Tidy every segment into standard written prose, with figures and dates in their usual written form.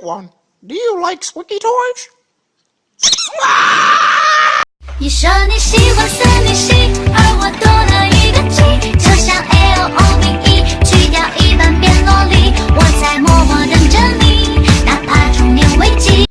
one. Do you like squeaky toys? 你说你喜欢森林系，而我多了一个 G， 就像 LOVE， 去掉一半变萝莉，我在默默等着你，哪怕中年危机。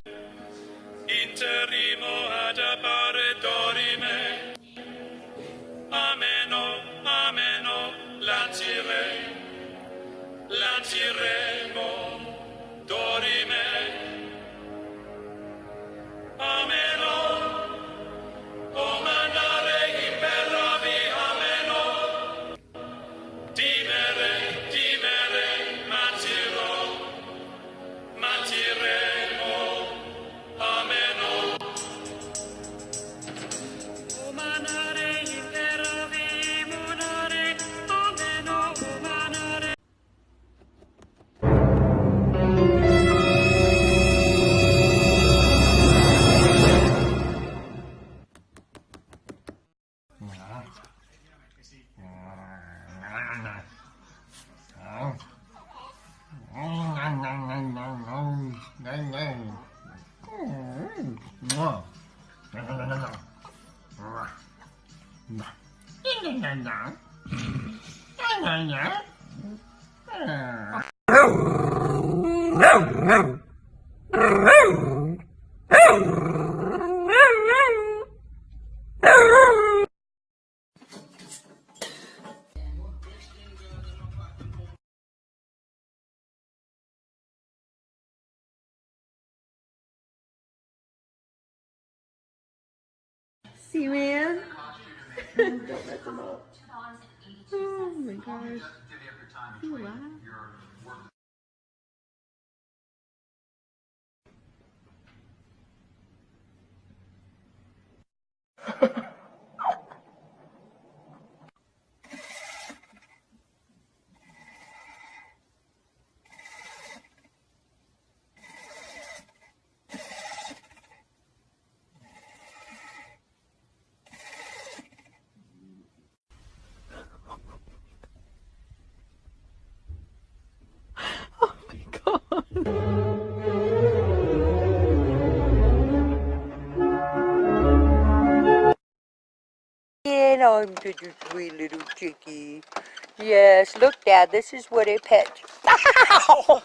See, man. Don't mess him up. Oh my gosh. You laugh. And I'm such a sweet little chickie. Yes, look, Dad, this is what a pet. Ow!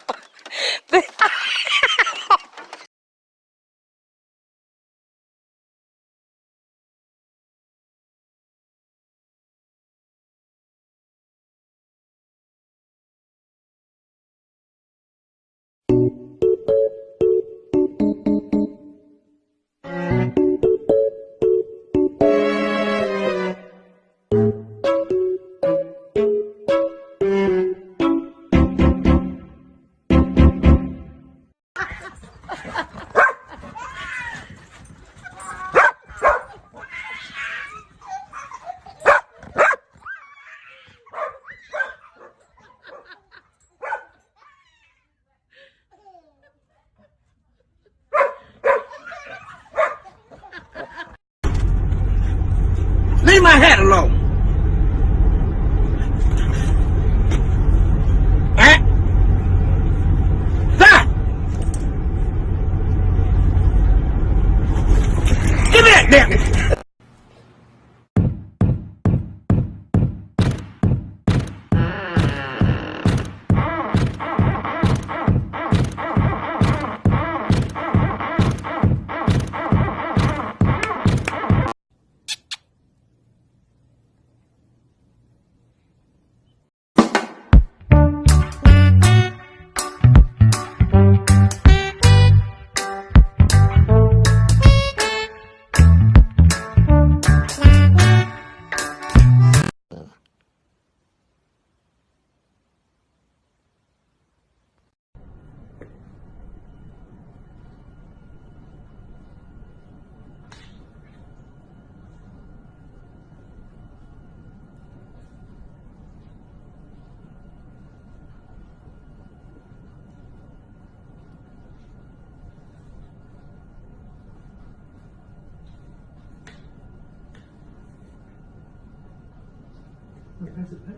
Leave my hat alone. Huh? Stop! Give me that damn it! Wait, that's a pick.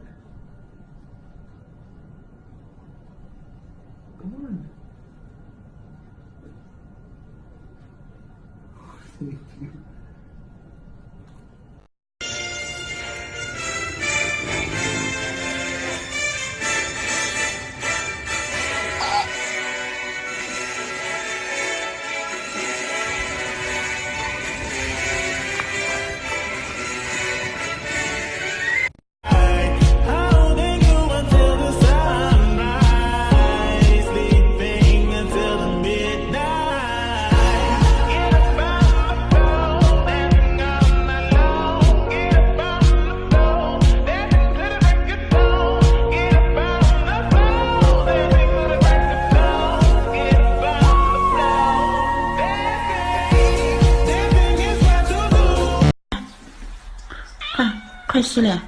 Come on. 22. Holding you until the sunrise, sleeping until the midnight. Get up on the floor, dancing all night long. Get up on the floor, dancing to the break of dawn. Get up on the floor, dancing to the break of dawn. Get up on the floor, dancing is what you do. 快洗脸，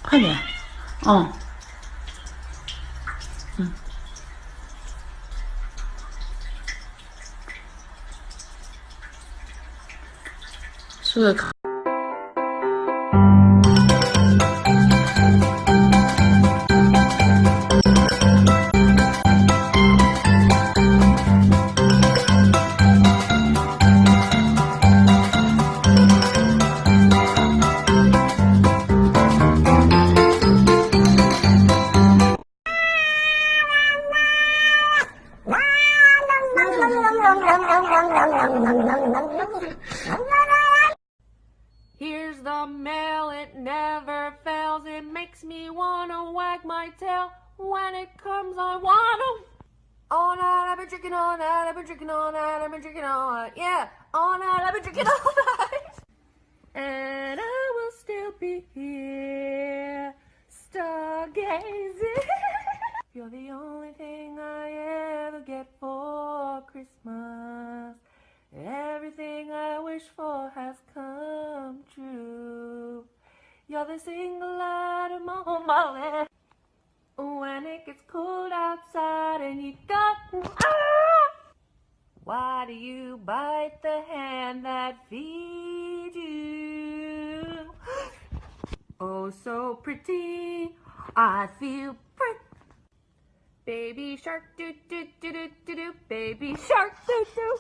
快点，哦，是个可。Here's the mail, it never fails. It makes me wanna wag my tail. When it comes, I wanna. All night I've been drinking all night. I've been drinking all night. I've been drinking all night. Yeah, all night I've been drinking all night. And I will still be here, stargazing. You're the only thing I ever get for Christmas. Everything I wish for has come true. You're the single item on my list. When it gets cold outside and you got why do you bite the hand that feeds you? Oh, so pretty. I feel pretty. Baby shark, do do do do do do. Baby shark, do do.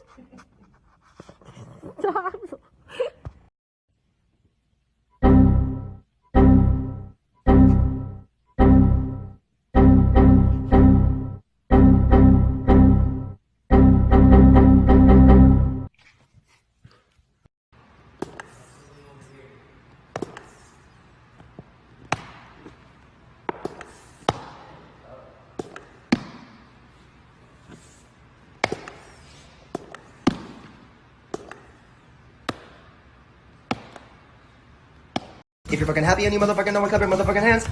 If you're fucking happy and you motherfucking know it, clap your motherfucking hands.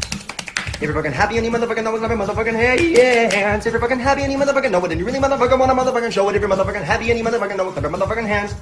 If you're fucking happy and you motherfucking know it, clap your motherfucking hands. If you're fucking happy and you motherfucking know it, and you really motherfucking wanna motherfucking show it. If you're motherfucking happy and you motherfucking know it, clap your motherfucking hands.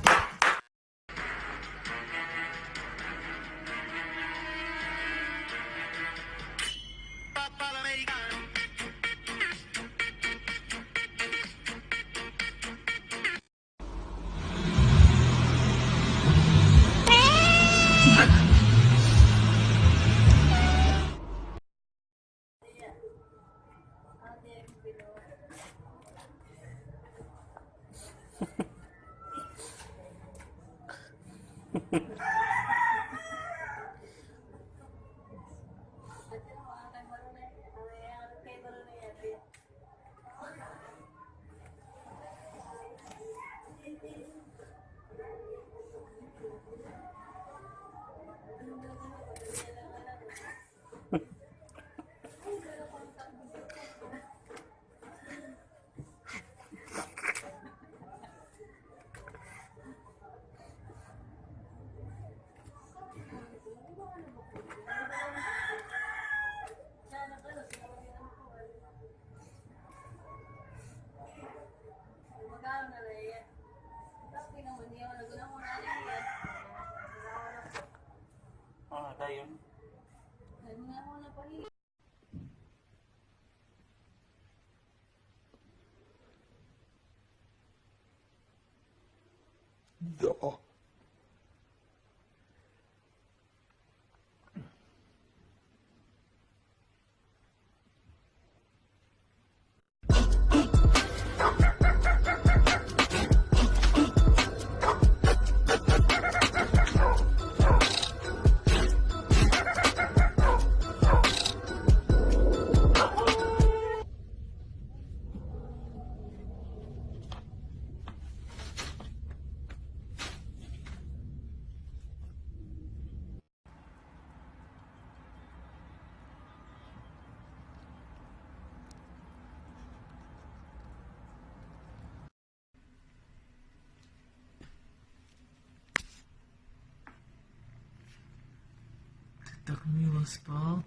tak miło spał.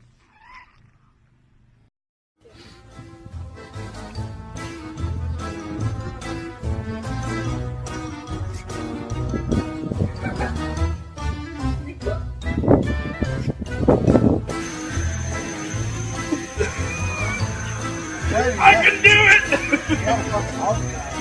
I can do it!